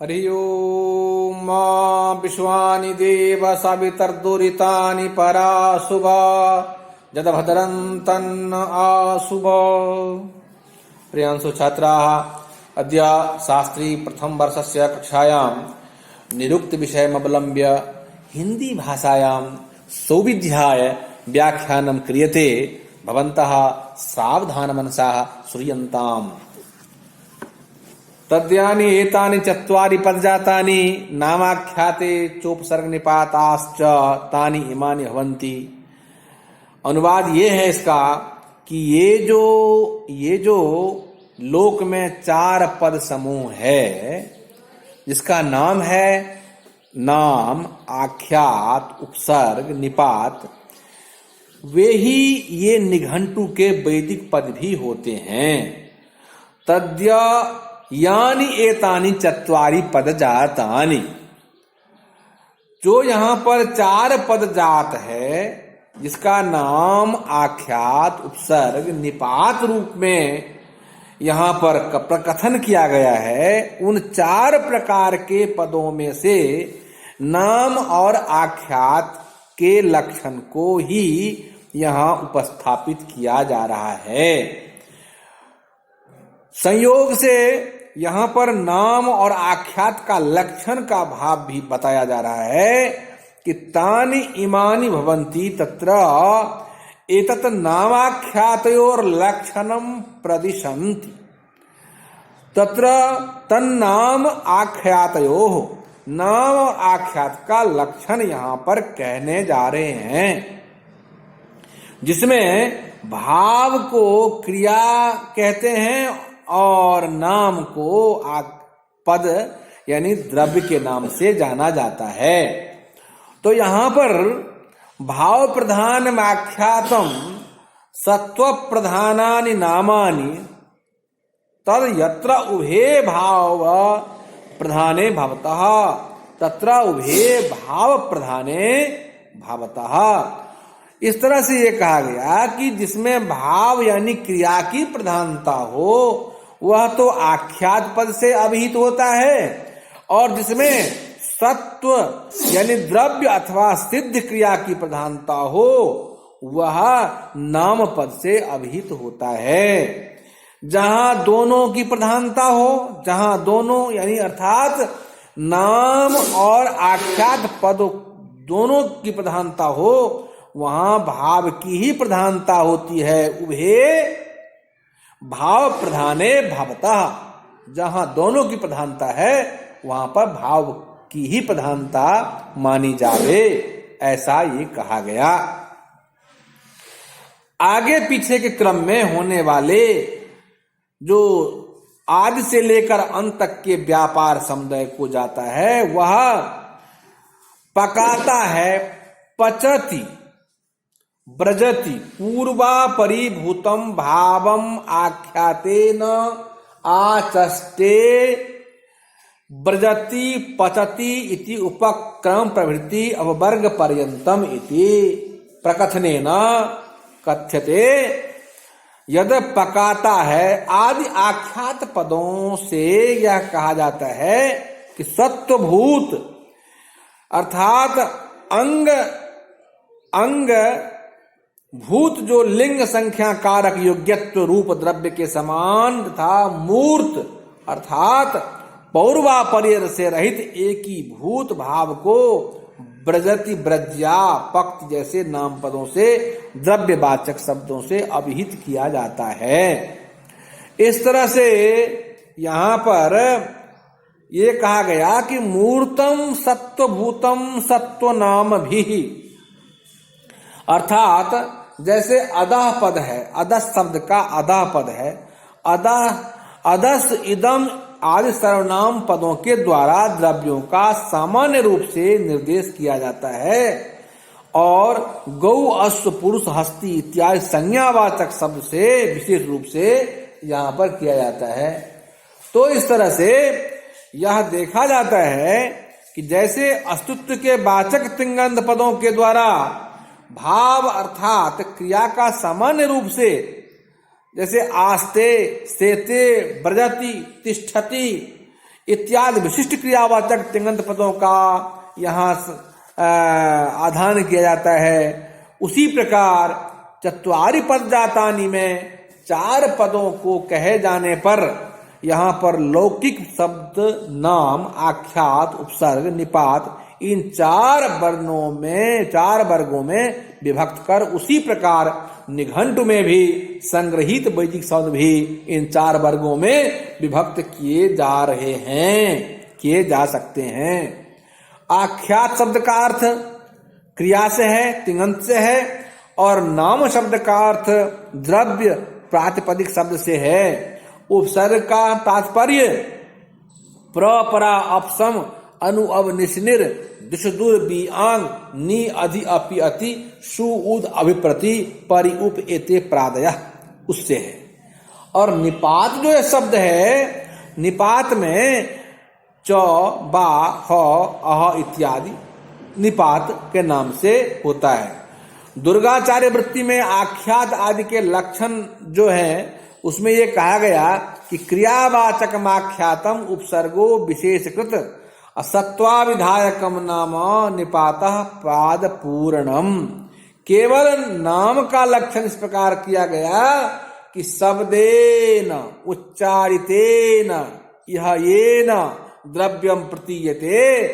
हरि ओम मा विश्वानि देव सवितर्दुरितानि पराशुभा जदभद्रं तन्न आशुभ। प्रियांशु छात्राः अद्य शास्त्री प्रथम वर्षस्य कक्षायां निरुक्त विषयमवलम्ब्य हिंदी भाषायां सौविध्याय व्याख्यानं क्रियते। भवन्तः सावधानमनसा श्रूयन्ताम्। तद्यानि एतानि चत्वारि पदजातानि नामाख्याते चोपसर्गनिपाताश्च तानि इमानि भवन्ति। अनुवाद ये है इसका कि ये जो लोक में चार पद समूह है, जिसका नाम है नाम, आख्यात, उपसर्ग, निपात, वे ही ये निघंटु के वैदिक पद भी होते हैं। तद्य यानी एतानि चत्वारि पद जातानि, जो यहाँ पर चार पद जात है, जिसका नाम, आख्यात, उपसर्ग, निपात रूप में यहाँ पर प्रकथन किया गया है, उन चार प्रकार के पदों में से नाम और आख्यात के लक्षण को ही यहाँ उपस्थापित किया जा रहा है। संयोग से यहाँ पर नाम और आख्यात का लक्षण का भाव भी बताया जा रहा है कि तानि इमानि भवन्ति तत्र एतत् नामाख्यातयोर लक्षणं प्रदिशन्ति। तत्र तन्नाम आख्यातयोः, नाम और आख्यात का लक्षण यहाँ पर कहने जा रहे हैं, जिसमें भाव को क्रिया कहते हैं और नाम को पद यानी द्रव्य के नाम से जाना जाता है। तो यहाँ पर भाव प्रधान आख्यातम सत्व प्रधानानि नामानि तद यत्र उभे भाव प्रधाने भवतः तत्र उभे भाव प्रधाने भवतः। इस तरह से ये कहा गया कि जिसमें भाव यानी क्रिया की प्रधानता हो वह तो आख्यात पद से अभिहित होता है, और जिसमें सत्व यानी द्रव्य अथवा सिद्ध क्रिया की प्रधानता हो वह नाम पद से अभिहित होता है। जहां दोनों की प्रधानता हो, जहां दोनों यानी अर्थात नाम और आख्यात पद दोनों की प्रधानता हो, वहां भाव की ही प्रधानता होती है। उभे भाव प्रधाने भवतः, जहां दोनों की प्रधानता है वहां पर भाव की ही प्रधानता मानी जावे, ऐसा ये कहा गया। आगे पीछे के क्रम में होने वाले जो आदि से लेकर अंत तक के व्यापार समुदाय को जाता है, वह पकाता है, पचति, ब्रजति, पूर्वा परिभूतम भावम आख्यातेन आचष्टे ब्रजति पचति इति उपक्रम प्रभृति अववर्ग पर्यंतम इति प्रकथनेन कथ्यते। यद पकाता है आदि आख्यात पदों से यह कहा जाता है कि सत्वभूत अर्थात अंग भूत जो लिंग संख्या कारक योग्यत्व रूप द्रव्य के समान तथा मूर्त अर्थात पौर्वापर्य से रहित एक ही भूत भाव को ब्रजति, ब्रज्या, पक्त जैसे नाम पदों से द्रव्यवाचक शब्दों से अभिहित किया जाता है। इस तरह से यहाँ पर ये कहा गया कि मूर्तम सत्वभूतम सत्व नाम भी, अर्थात जैसे अदह पद है, अदस शब्द का अदह पद है, अदस इदम आदि सर्वनाम पदों के द्वारा द्रव्यों का सामान्य रूप से निर्देश किया जाता है, और गौ, अश्व, पुरुष, हस्ती इत्यादि संज्ञावाचक शब्द से विशेष रूप से यहाँ पर किया जाता है। तो इस तरह से यह देखा जाता है कि जैसे अस्तित्व के वाचक तिंगंध पदों के द्वारा भाव अर्थात क्रिया का सामान्य रूप से जैसे आस्ते, सेते, ब्रजति, तिष्ठति इत्यादि विशिष्ट क्रियावाचक तिङन्त पदों का यहाँ आधान किया जाता है। उसी प्रकार चत्वारि पद जातानि में 4 पदों को कहे जाने पर यहाँ पर लौकिक शब्द, नाम, आख्यात, उपसर्ग, निपात इन 4 वर्गों में विभक्त कर उसी प्रकार निघंटु में भी संग्रहित वैदिक शब्द भी इन 4 वर्गों में विभक्त किए जा सकते हैं। आख्यात शब्द का अर्थ क्रिया से है, तिङन्त से है, और नाम शब्द का अर्थ द्रव्य प्रातिपदिक शब्द से है। उपसर्ग का तात्पर्य प्रपरा अपसम अनु अव निस्निर दिशदुर बिआंग नि अधि अपि अति सु उद अभिप्रति परि उप एते प्रादय उससे है। और निपात जो ये शब्द है, निपात में च, बा, ह, अह इत्यादि निपात के नाम से होता है। दुर्गाचार्य वृत्ति में आख्यात आदि के लक्षण जो है उसमें ये कहा गया कि क्रियावाचकम आख्यातम उपसर्गो विशेषकृत असत्वाविधायकम नाम निपातः पाद पूर्णम। केवल नाम का लक्षण इस प्रकार किया गया कि शब्देन उच्चारितेन यह येन द्रव्यम प्रतीयते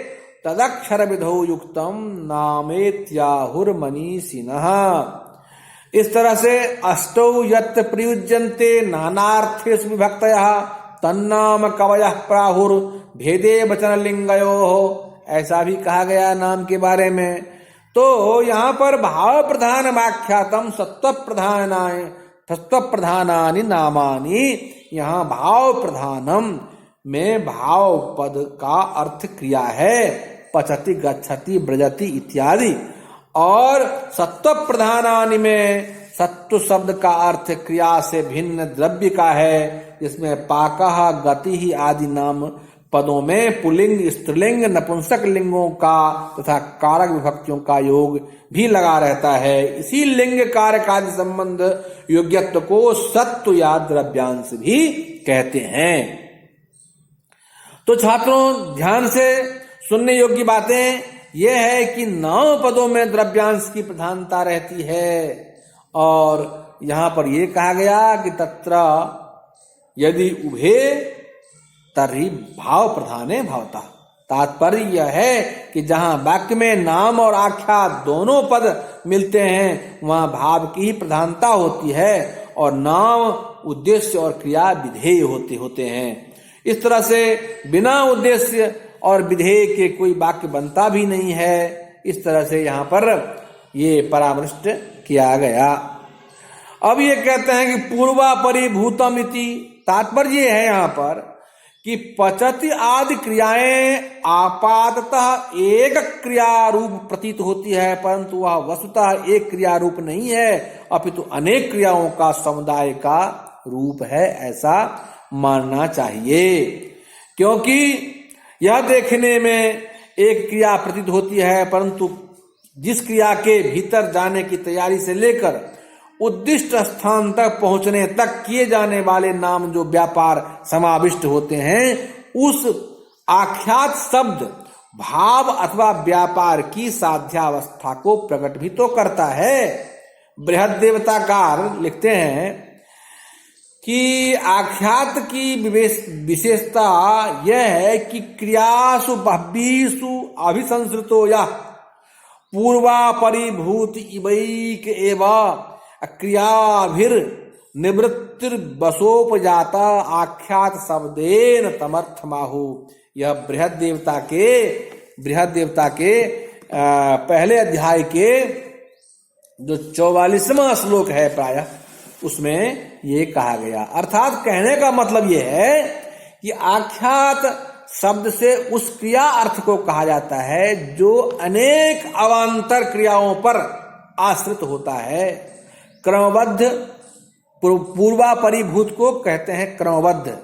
तदक्षर विधौ युक्तम नामेत्याहुर्मनीषिणः। इस तरह से अष्टौ यत् प्रयुज्यन्ते नानार्थेषु विभक्तयः तन्नाम कवयः प्राहुर भेदे वचन लिंगयोः, ऐसा भी कहा गया नाम के बारे में। तो यहाँ पर भाव प्रधान आख्यातम सत्व प्रधानानि नामानि, यहाँ भाव प्रधानम में भाव पद का अर्थ क्रिया है, पचति गच्छति ब्रजति इत्यादि, और सत्व प्रधानानि में सत्व शब्द का अर्थ क्रिया से भिन्न द्रव्य का है, जिसमें पाकः गति आदि नाम पदों में पुल्लिंग, स्त्रीलिंग, नपुंसक लिंगों का तथा कारक विभक्तियों का योग भी लगा रहता है। इसी लिंग कारक आदि संबंध योग्यत्व को सत्व या द्रव्यांश भी कहते हैं। तो छात्रों ध्यान से सुनने योग्य बातें यह है कि 9 पदों में द्रव्यांश की प्रधानता रहती है, और यहाँ पर यह कहा गया कि तत्र यदि उभे तर्हि भाव प्रधाने भवता। तात्पर्य यह है कि जहां वाक्य में नाम और आख्या दोनों पद मिलते हैं वहां भाव की ही प्रधानता होती है, और नाम उद्देश्य और क्रिया विधेय होते हैं। इस तरह से बिना उद्देश्य और विधेय के कोई वाक्य बनता भी नहीं है। इस तरह से यहाँ पर ये परामृष्ट किया गया। अब ये कहते हैं कि पूर्वा परिभूतम इति, तात्पर्य है यहाँ पर कि पचति आदि क्रियाएं आपाततः एक क्रिया रूप प्रतीत होती है, परंतु वह वस्तुतः एक क्रिया रूप नहीं है, अपितु अनेक क्रियाओं का समुदाय का रूप है, ऐसा मानना चाहिए। क्योंकि यह देखने में एक क्रिया प्रतीत होती है, परंतु जिस क्रिया के भीतर जाने की तैयारी से लेकर उद्दिष्ट स्थान तक पहुंचने तक किए जाने वाले नाम जो व्यापार समाविष्ट होते हैं, उस आख्यात शब्द भाव अथवा व्यापार की साध्यावस्था को प्रकट भी तो करता है। बृहद देवताकार लिखते हैं कि आख्यात की विशेषता यह है कि क्रियासु बह्वीषु अभिसंसृतो यः पूर्वा परिभूत इवैक एवं क्रियाभिर निवृत्तिर्वशोपजाता आख्यात शब्देन तमर्थमाहु। यह बृहद देवता के पहले अध्याय के जो 44वां श्लोक है प्रायः, उसमें ये कहा गया। अर्थात कहने का मतलब ये है कि आख्यात शब्द से उस क्रिया अर्थ को कहा जाता है जो अनेक अवान्तर क्रियाओं पर आश्रित होता है। क्रमबद्ध पूर्वा परिभूत को कहते हैं क्रमबद्ध।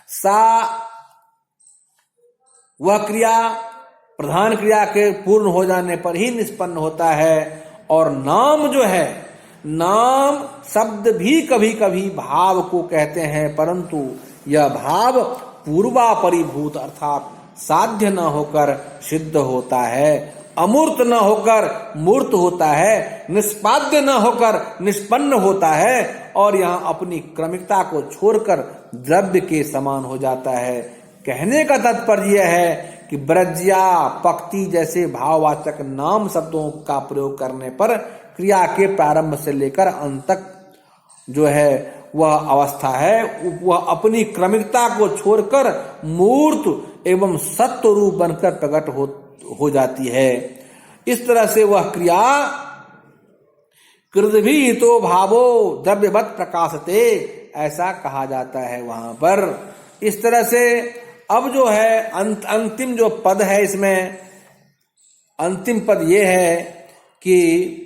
सा वह क्रिया प्रधान क्रिया के पूर्ण हो जाने पर ही निष्पन्न होता है। और नाम जो है, नाम शब्द भी कभी कभी भाव को कहते हैं, परंतु यह भाव पूर्वापरिभूत अर्थात साध्य न होकर सिद्ध होता है, अमूर्त न होकर मूर्त होता है, निष्पाद्य न होकर निष्पन्न होता है और यहाँ अपनी क्रमिकता को छोड़कर द्रव्य के समान हो जाता है। कहने का तात्पर्य यह है कि ब्रज्या पक्ति जैसे भाववाचक नाम शब्दों का प्रयोग करने पर क्रिया के प्रारंभ से लेकर अंत तक जो है वह अवस्था है, वह अपनी क्रमिकता को छोड़कर मूर्त एवं सत्व रूप बनकर प्रकट हो जाती है। इस तरह से वह क्रिया कृद्भि तो भावो द्रव्यवत प्रकाशते ऐसा कहा जाता है वहां पर। इस तरह से अब जो है अंतिम जो पद है, इसमें अंतिम पद ये है कि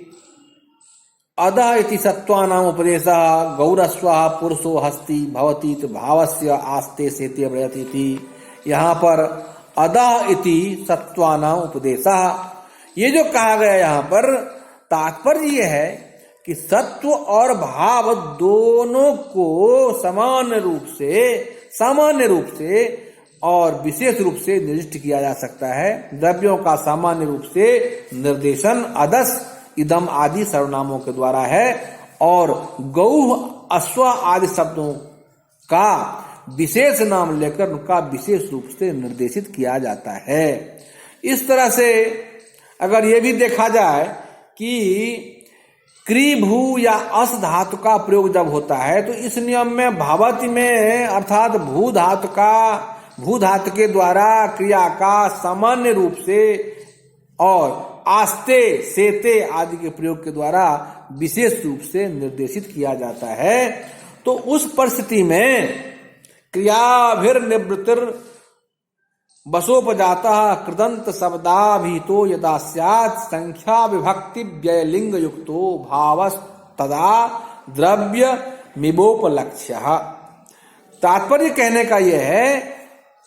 अदः इति सत्वानाम उपदेशः गौरस्वः पुरुषो हस्ति भवति भावस्य आस्ते सेते व्रयति। यहाँ पर अदः इति सत्वानाम उपदेशः, ये जो कहा गया यहाँ पर तात्पर्य ये है कि सत्व और भाव दोनों को सामान्य रूप से और विशेष रूप से निर्दिष्ट किया जा सकता है। द्रव्यों का सामान्य रूप से निर्देशन अदस इदम आदि सर्वनामों के द्वारा है और गौ अश्व आदि शब्दों का विशेष नाम लेकर उनका विशेष रूप से निर्देशित किया जाता है। इस तरह से अगर ये भी देखा जाए कि क्री भू या अस धातु का प्रयोग जब होता है तो इस नियम में भावति में अर्थात भू धातु के द्वारा क्रिया का सामान्य रूप से और आस्ते सेते आदि के प्रयोग के द्वारा विशेष रूप से निर्देशित किया जाता है। तो उस परिस्थिति में क्रियाभिर्निवृत्तिर वसोपजाता कृदंत शब्दाभिहितो यदा स्यात् संख्या विभक्ति व्ययलिंग युक्तो भावस् तदा द्रव्य मिबोपलक्ष्यः। तात्पर्य कहने का यह है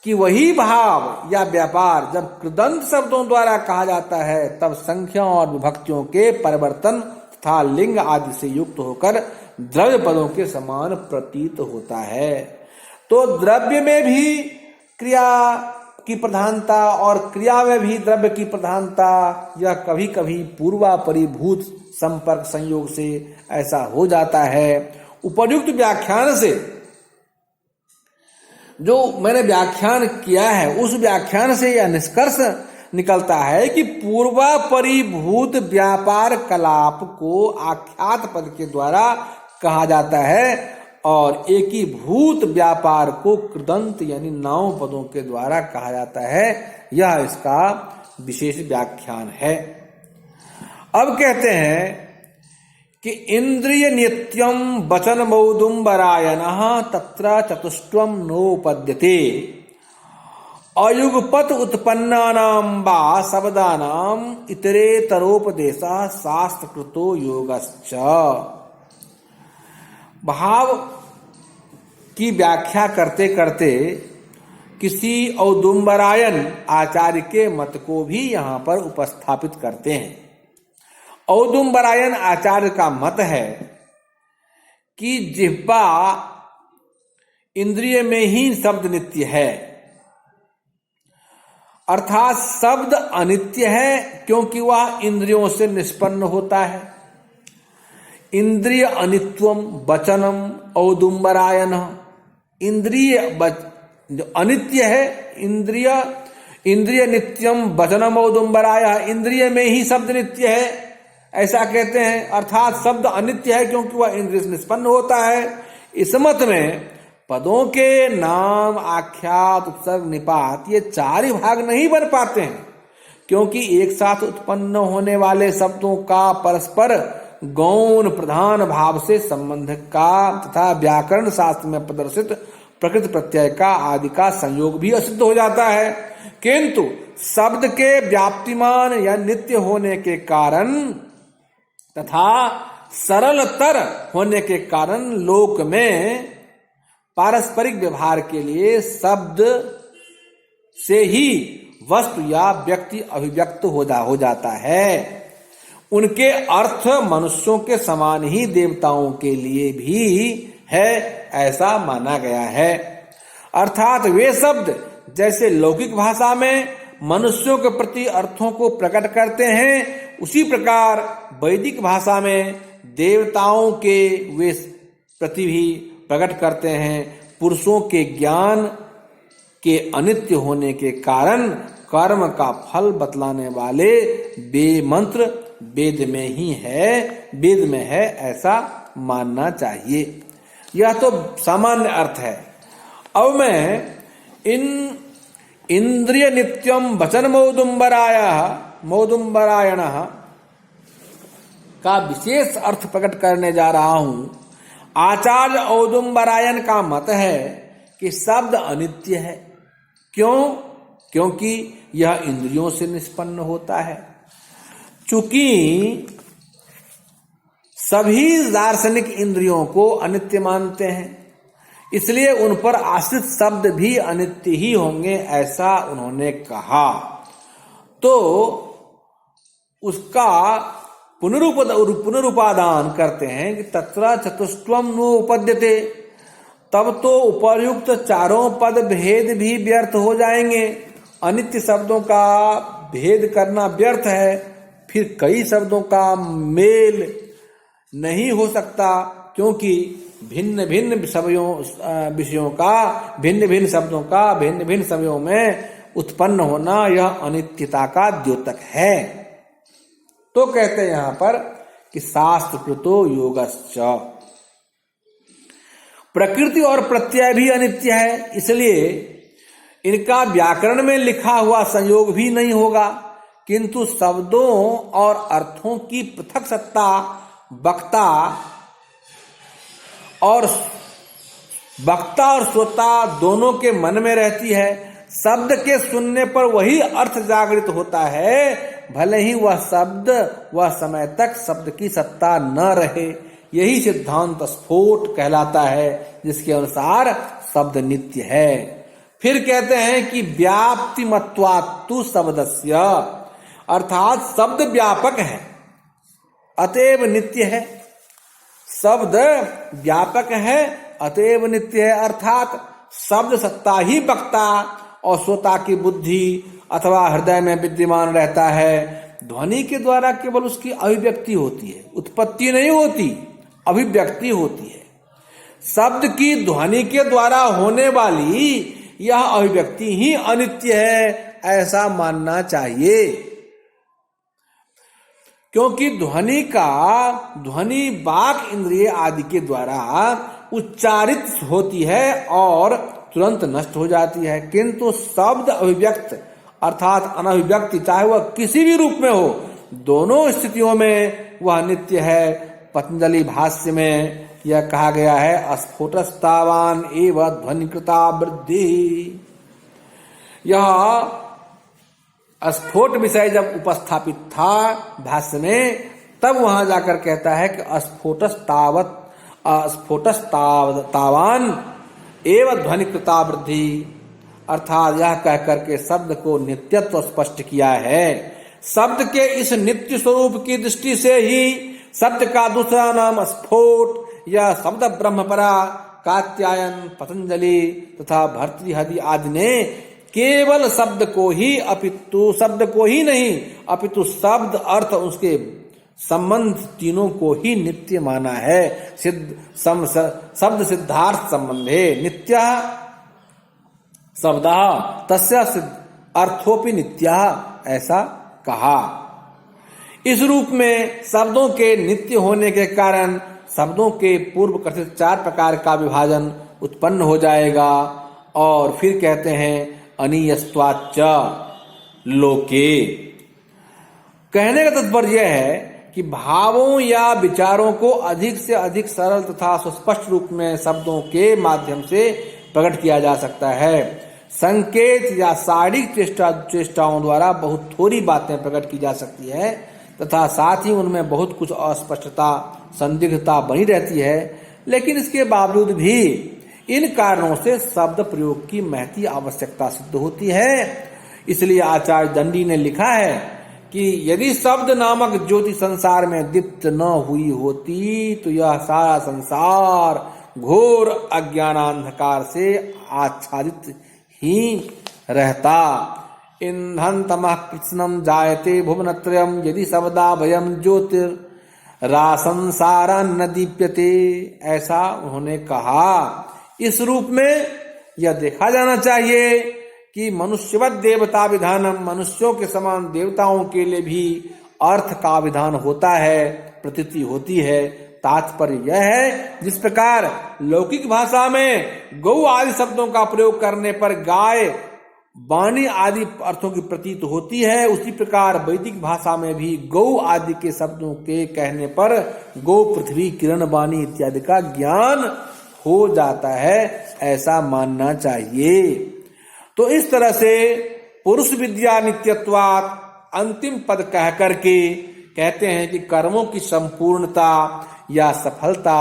कि वही भाव या व्यापार जब कृदंत शब्दों द्वारा कहा जाता है तब संख्या और विभक्तियों के परिवर्तन तथा लिंग आदि से युक्त होकर द्रव्य पदों के समान प्रतीत होता है। तो द्रव्य में भी क्रिया की प्रधानता और क्रिया में भी द्रव्य की प्रधानता, यह कभी कभी पूर्वापरिभूत संपर्क संयोग से ऐसा हो जाता है। उपर्युक्त व्याख्यान से जो मैंने व्याख्यान किया है उस व्याख्यान से यह निष्कर्ष निकलता है कि पूर्वापरिभूत व्यापार कलाप को आख्यात पद के द्वारा कहा जाता है और एकीभूत व्यापार को कृदंत यानी नाम पदों के द्वारा कहा जाता है। यह इसका विशेष व्याख्यान है। अब कहते हैं कि इंद्रिय नित्यम वचन मौदुम्बरायनः तत्र चतुष्टयं नोपद्यते अयुगपत उत्पन्नानां वा शब्दानां इतरेतरोपदेशः शास्त्रकृतो योगश्च। भाव की व्याख्या करते करते किसी औदुम्बरायन आचार्य के मत को भी यहाँ पर उपस्थापित करते हैं। औदुम्बरायन आचार्य का मत है कि जिह्वा इंद्रिय में ही शब्द नित्य है, अर्थात शब्द अनित्य है क्योंकि वह इंद्रियों से निष्पन्न होता है। इंद्रिय अनित्वम वचनम औदुम्बरायन, इंद्रिय जो अनित्य है, इंद्रिय नित्यम वचनम औदुम्बराय, इंद्रिय में ही शब्द नित्य है ऐसा कहते हैं, अर्थात शब्द अनित्य है क्योंकि वह इंद्रिय से निष्पन्न होता है। इस मत में पदों के नाम आख्यात उपसर्ग निपात ये चार ही भाग नहीं बन पाते हैं क्योंकि एक साथ उत्पन्न होने वाले शब्दों का परस्पर गौण प्रधान भाव से संबंध का तथा व्याकरण शास्त्र में प्रदर्शित प्रकृति प्रत्यय का आदि का संयोग भी असिद्ध हो जाता है। किंतु शब्द के व्याप्तिमान या नित्य होने के कारण तथा सरलतर होने के कारण लोक में पारस्परिक व्यवहार के लिए शब्द से ही वस्तु या व्यक्ति अभिव्यक्त हो जाता है। उनके अर्थ मनुष्यों के समान ही देवताओं के लिए भी है ऐसा माना गया है। अर्थात वे शब्द जैसे लौकिक भाषा में मनुष्यों के प्रति अर्थों को प्रकट करते हैं, उसी प्रकार वैदिक भाषा में देवताओं के वे प्रति भी प्रकट करते हैं। पुरुषों के ज्ञान के अनित्य होने के कारण कर्म का फल बतलाने वाले वे मंत्र वेद में ही है, वेद में है, ऐसा मानना चाहिए। यह तो सामान्य अर्थ है। अब मैं इंद्रिय नित्यम वचन मौदुम्बरायण का विशेष अर्थ प्रकट करने जा रहा हूं। आचार्य औदुम्बरायण का मत है कि शब्द अनित्य है। क्यों? क्योंकि यह इंद्रियों से निष्पन्न होता है। चूंकि सभी दार्शनिक इंद्रियों को अनित्य मानते हैं, इसलिए उन पर आश्रित शब्द भी अनित्य ही होंगे, ऐसा उन्होंने कहा। तो उसका पुनरुपादान करते हैं कि तत्र चतुष्टयम् नोपद्यते, तब तो उपर्युक्त चारों पद भेद भी व्यर्थ हो जाएंगे। अनित्य शब्दों का भेद करना व्यर्थ है, फिर कई शब्दों का मेल नहीं हो सकता, क्योंकि भिन्न भिन्न विषयों का भिन्न भिन्न शब्दों का भिन्न भिन्न समयों में उत्पन्न होना यह अनित्यता का द्योतक है। तो कहते हैं यहां पर कि शास्त्रकृतो योगश्च, प्रकृति और प्रत्यय भी अनित्य है, इसलिए इनका व्याकरण में लिखा हुआ संयोग भी नहीं होगा, किंतु शब्दों और अर्थों की पृथक सत्ता वक्ता और श्रोता दोनों के मन में रहती है। शब्द के सुनने पर वही अर्थ जागृत होता है, भले ही वह शब्द वह समय तक शब्द की सत्ता न रहे। यही सिद्धांत स्फोट कहलाता है, जिसके अनुसार शब्द नित्य है। फिर कहते हैं कि व्याप्ति मत्वात्तु शब्दस्य, अर्थात शब्द व्यापक है अतएव नित्य है। शब्द व्यापक है अतएव नित्य है, अर्थात शब्द सत्ता ही वक्ता और श्रोता की बुद्धि अथवा हृदय में विद्यमान रहता है। ध्वनि के द्वारा केवल उसकी अभिव्यक्ति होती है, उत्पत्ति नहीं होती, अभिव्यक्ति होती है। शब्द की ध्वनि के द्वारा होने वाली यह अभिव्यक्ति ही अनित्य है, ऐसा मानना चाहिए। क्योंकि ध्वनि वाक इंद्रिय आदि के द्वारा उच्चारित होती है और तुरंत नष्ट हो जाती है, किंतु शब्द अभिव्यक्त अर्थात अनभिव्यक्ति, चाहे वह किसी भी रूप में हो, दोनों स्थितियों में वह नित्य है। पतंजलि भाष्य में यह कहा गया है, स्फोटस्तावान एव ध्वनिकृता वृद्धि। यह स्फोट विषय जब उपस्थापित था भाष्य में, तब वहां जाकर कहता है कि स्फोटस्तावान एवं ध्वनिकृता वृद्धि, अर्थात यह कह करके शब्द को नित्यत्व स्पष्ट किया है। शब्द के इस नित्य स्वरूप की दृष्टि से ही शब्द का दूसरा नाम स्फोट या शब्द ब्रह्मपरा, कात्यायन, पतंजलि तथा भर्तृहरि आदि ने केवल शब्द को ही नहीं अपितु शब्द अर्थ उसके संबंध तीनों को ही नित्य माना है। शब्द सिद्धार्थ संबंधे नित्य शब्द तस्य अर्थोपि नित्य, ऐसा कहा। इस रूप में शब्दों के नित्य होने के कारण शब्दों के पूर्व कथित 4 प्रकार का विभाजन उत्पन्न हो जाएगा। और फिर कहते हैं अनीयस्त्वाच्च लोके, कहने का तात्पर्य है कि भावों या विचारों को अधिक से अधिक सरल तथा सुस्पष्ट रूप में शब्दों के माध्यम से प्रकट किया जा सकता है। संकेत या शारीरिक चेष्टाओं द्वारा बहुत थोड़ी बातें प्रकट की जा सकती है तथा साथ ही उनमें बहुत कुछ अस्पष्टता, संदिग्धता बनी रहती है, लेकिन इसके बावजूद भी इन कारणों से शब्द प्रयोग की महती आवश्यकता सिद्ध होती है। इसलिए आचार्य दंडी ने लिखा है कि यदि शब्द नामक ज्योति संसार में दीप्त न हुई होती तो यह सारा संसार घोर अज्ञानांधकार से आच्छादित ही रहता। ईंधन तमः कृत्स्नम जायते भुवनत्रयम् यदि सबदा भयम ज्योतिरासंसारं न दीप्यते। ऐसा उन्होंने कहा। इस रूप में यह देखा जाना चाहिए कि मनुष्यवत देवता विधानम, मनुष्यों के समान देवताओं के लिए भी अर्थ का विधान होता है, प्रतीति होती है। तात्पर्य यह है, जिस प्रकार लौकिक भाषा में गौ आदि शब्दों का प्रयोग करने पर गाय, वाणी आदि अर्थों की प्रतीत होती है, उसी प्रकार वैदिक भाषा में भी गौ आदि के शब्दों के कहने पर गौ, पृथ्वी, किरण, वाणी इत्यादि का ज्ञान हो जाता है, ऐसा मानना चाहिए। तो इस तरह से पुरुष विद्या नित्यत्वात् अंतिम पद कह करके कहते हैं कि कर्मों की संपूर्णता या सफलता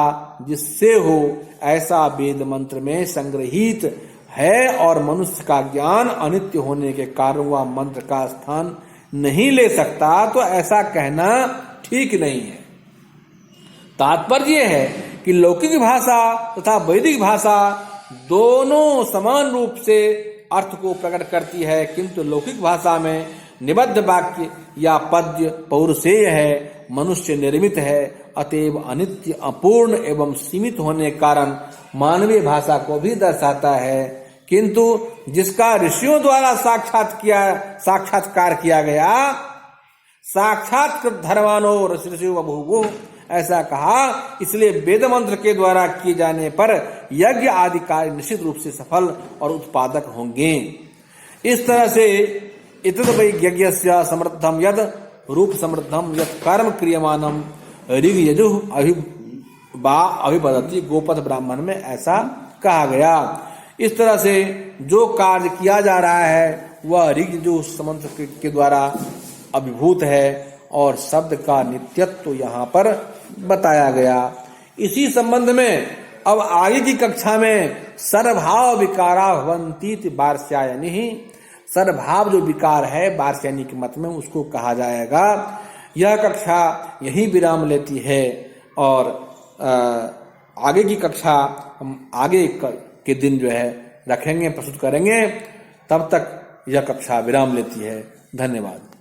जिससे हो, ऐसा वेद मंत्र में संग्रहित है और मनुष्य का ज्ञान अनित्य होने के कारण वह मंत्र का स्थान नहीं ले सकता, तो ऐसा कहना ठीक नहीं है। तात्पर्य है कि लौकिक भाषा तथा वैदिक भाषा दोनों समान रूप से अर्थ को प्रकट करती है, किंतु लौकिक भाषा में निबद्ध वाक्य या पद्य पौरुषेय है, मनुष्य निर्मित है, अतएव अनित्य, अपूर्ण एवं सीमित होने के कारण मानवीय भाषा को भी दर्शाता है। किंतु जिसका ऋषियों द्वारा साक्षात्कार किया गया, साक्षात्कृत धर्मानो ऋषि बभूवुः, ऐसा कहा। इसलिए वेद मंत्र के द्वारा किए जाने पर यज्ञ आदि कार्य निश्चित रूप से सफल और उत्पादक होंगे। इस तरह से इतद वै यज्ञस्य समृद्धम यद रूप समृद्धम यद कर्म क्रियमानम ऋग यजुः अभिवदति, गोपद ब्राह्मण में ऐसा कहा गया। इस तरह से जो कार्य किया जा रहा है वह ऋग यजुः मंत्र के द्वारा अभिभूत है और शब्द का नित्यत्व यहाँ पर बताया गया। इसी संबंध में अब आगे की कक्षा में सर्वभाव विकारा भवन्ति वार्ष्यायनी, सर्वभाव जो विकार है वार्ष्यायनी के मत में उसको कहा जाएगा। यह कक्षा यहीं विराम लेती है और आगे की कक्षा हम आगे के दिन जो है रखेंगे, प्रस्तुत करेंगे। तब तक यह कक्षा विराम लेती है। धन्यवाद।